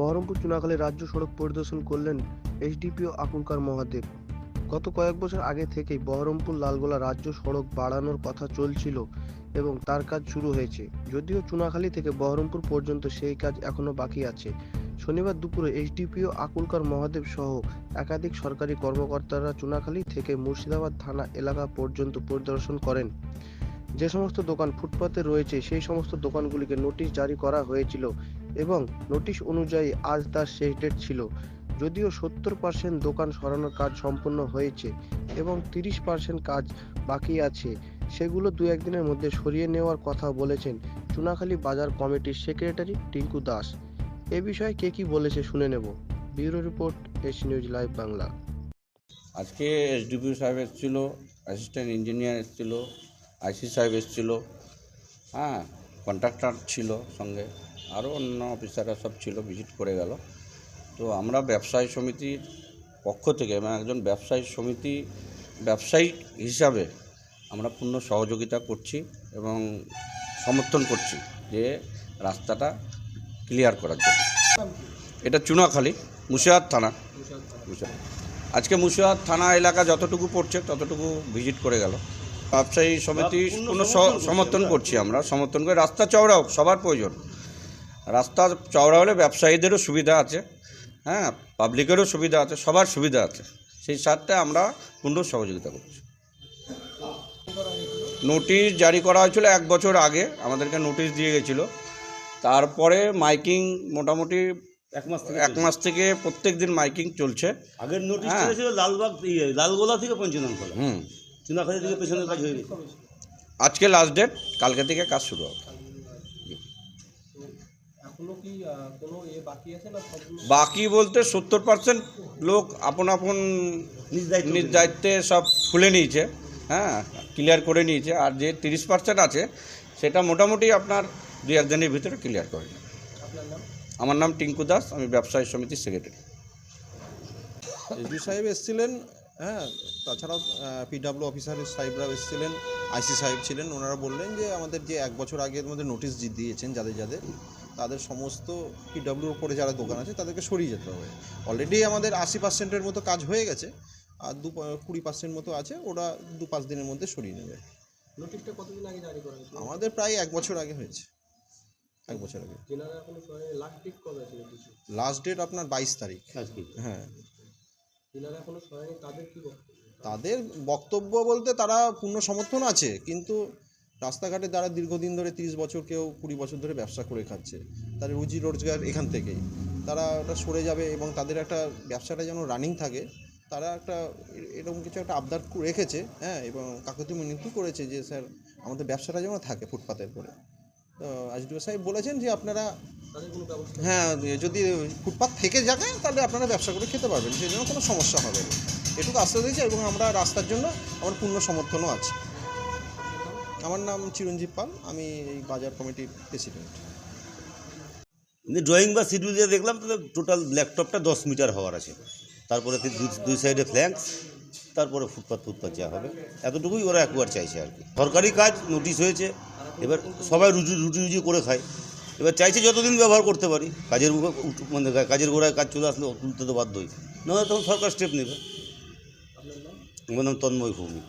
বহরমপুর চুনাখালী রাজ্য সড়ক পরিদর্শন করলেন এসডিপিও আকুলকার মহাদেব। গত কয়েক বছর আগে থেকেই বহরমপুর লালগোলা রাজ্য সড়ক বাড়ানোর কথা চলছিল এবং তার কাজ শুরু হয়েছে, যদিও চুনাখালী থেকে বহরমপুর পর্যন্ত সেই কাজ এখনো বাকি আছে। শনিবার দুপুরে এসডিপিও আকুলকার মহাদেব সহ একাধিক সরকারি কর্মকর্তারা চুনাখালী থেকে মুর্শিদাবাদ থানা এলাকা পর্যন্ত পরিদর্শন করেন। যে সমস্ত দোকান ফুটপাতে রয়েছে সেই সমস্ত দোকানগুলিকে নোটিশ জারি করা হয়েছিল এবং নোটিশ অনুযায়ী আজ তার শেষ ডেট ছিল। যদিও 70% দোকান সরানোর কাজ সম্পন্ন হয়েছে এবং 30% কাজ বাকি আছে, সেগুলো দু একদিনের মধ্যে সরিয়ে নেওয়ার কথা বলেছেন চুনাখালী বাজার কমিটির সেক্রেটারি টিঙ্কু দাস। এ বিষয়ে কে কি বলেছে শুনে নেব। Bureau report, AC news live Bangla. আজকে এসডিপিও সাহেব এসেছিল, অ্যাসিস্ট্যান্ট ইঞ্জিনিয়ার এসেছিল, আইসি সাহেব এসেছিল, কন্ট্রাক্টর ছিল সঙ্গে, আরও অন্য অফিসাররা সব ছিল, ভিজিট করে গেল। তো আমরা ব্যবসায়ী সমিতির পক্ষ থেকে একজন ব্যবসায়ী হিসাবে আমরা পূর্ণ সহযোগিতা করছি এবং সমর্থন করছি যে রাস্তাটা ক্লিয়ার করার জন্য। এটা চুনাখালী মুর্শিদাবাদ থানা। আজকে মুর্শিদাবাদ থানা এলাকা যতটুকু পড়ছে ততটুকু ভিজিট করে গেল। ব্যবসায়ী সমিতি কোনো সমর্থন করছি, আমরা সমর্থন করে রাস্তা চওড়া হোক, সবার প্রয়োজন। রাস্তা চওড়া হলে ব্যবসায়ীদেরও সুবিধা আছে, পাবলিকেরও সুবিধা আছে, সবার সুবিধা আছে। সেই স্বার্থে আমরা পূর্ণ সহযোগিতা করছি। নোটিশ জারি করা হয়েছিল 1 বছর আগে, আমাদেরকে নোটিশ দিয়ে গেছিলো। তারপরে মাইকিং মোটামুটি 1 মাস থেকে প্রত্যেক দিন মাইকিং চলছে। আগের নোটিশ ছিল লালবাগ লালগোলা থেকে পঞ্চনামতলা, চুনাখালী থেকে পেছনের কাজ হয়ে গেছে। আজকে লাস্ট ডেট, কালকে থেকে কাজ শুরু হবে। বাকি বলতে 70% লোক আপন নিজ দায়িত্বে সব খুলে নিয়েছে, ক্লিয়ার করে নিয়েছে। আর যে 30% আছে সেটা মোটামুটি আপনার 2-1 দিনের ভিতরে ক্লিয়ার করে। আমার নাম টিঙ্কু দাস, আমি ব্যবসায়ী সমিতির সেক্রেটারি। এসডি সাহেব এসেছিলেন, তাছাড়াও পিডব্লিউ অফিসার সাহেবরাও এসেছিলেন, আইসি সাহেব ছিলেন। ওনারা বললেন যে আমাদের যে 1 বছর আগের মধ্যে নোটিশ দিয়েছেন যাদের তাদের সমস্ত পিডব্লিউর উপরে যারা দোকান আছে তাদেরকে সরিয়ে যেতে হবে। অলরেডি আমাদের 80%-এর মতো কাজ হয়ে গেছে, আর 20% মতো আছে, ওরা 2-5 দিনের মধ্যে সরিয়ে নেবে। নোটিশটা কতদিন আগে জারি করা হয়েছিল? আমাদের প্রায় 1 বছর আগে হয়েছে। 1 বছর আগে। লাস্ট ডেট কবে ছিল? লাস্ট ডেট আপনার 22 তারিখ। তাদের বক্তব্য বলতে তারা পূর্ণ সমর্থন আছে, কিন্তু রাস্তাঘাটে তারা দীর্ঘদিন ধরে 30 বছর, কেউ 20 বছর ধরে ব্যবসা করে খাচ্ছে, তাদের রুজি রোজগার এখান থেকেই। তারা ওটা সরে যাবে এবং তাদের একটা ব্যবসাটা যেন রানিং থাকে, তারা একটা এরকম কিছু একটা আবদার রেখেছে, এবং কাকতি মিনতি করেছে যে স্যার আমাদের ব্যবসাটা যেন থাকে ফুটপাতের করে। তো এসডিও সাহেব বলেছেন যে আপনারা যদি ফুটপাত থেকে যাবে তাহলে আপনারা ব্যবসা করে খেতে পারবেন, সেই জন্য কোনো সমস্যা হবে না, এটুকু আশ্বাস দিয়েছে। এবং আমরা রাস্তার জন্য আমার পূর্ণ সমর্থনও আছে। আমার নাম চিরঞ্জীব পাল, আমি এই বাজার কমিটির প্রেসিডেন্ট। ড্রয়িং বা শিডিউল দিয়ে দেখলাম তো টোটাল ব্ল্যাকটপটা 10 মিটার হওয়ার আছে, তারপরে দুই সাইডে ফ্ল্যাঙ্কস, তারপরে ফুটপাত যা হবে, এতটুকুই ওরা একবার চাইছে আর কি। সরকারি কাজ নোটিশ হয়েছে, এবার সবাই রুটি করে খায়, এবার চাইছে যতদিন ব্যবহার করতে পারি। কাজের গোড়ায় কাজ চলে আসলে তুলতে তো বাধ্যই, নাহলে তখন সরকার স্টেপ নেবে। আমার নাম তন্ময় ভৌমিক।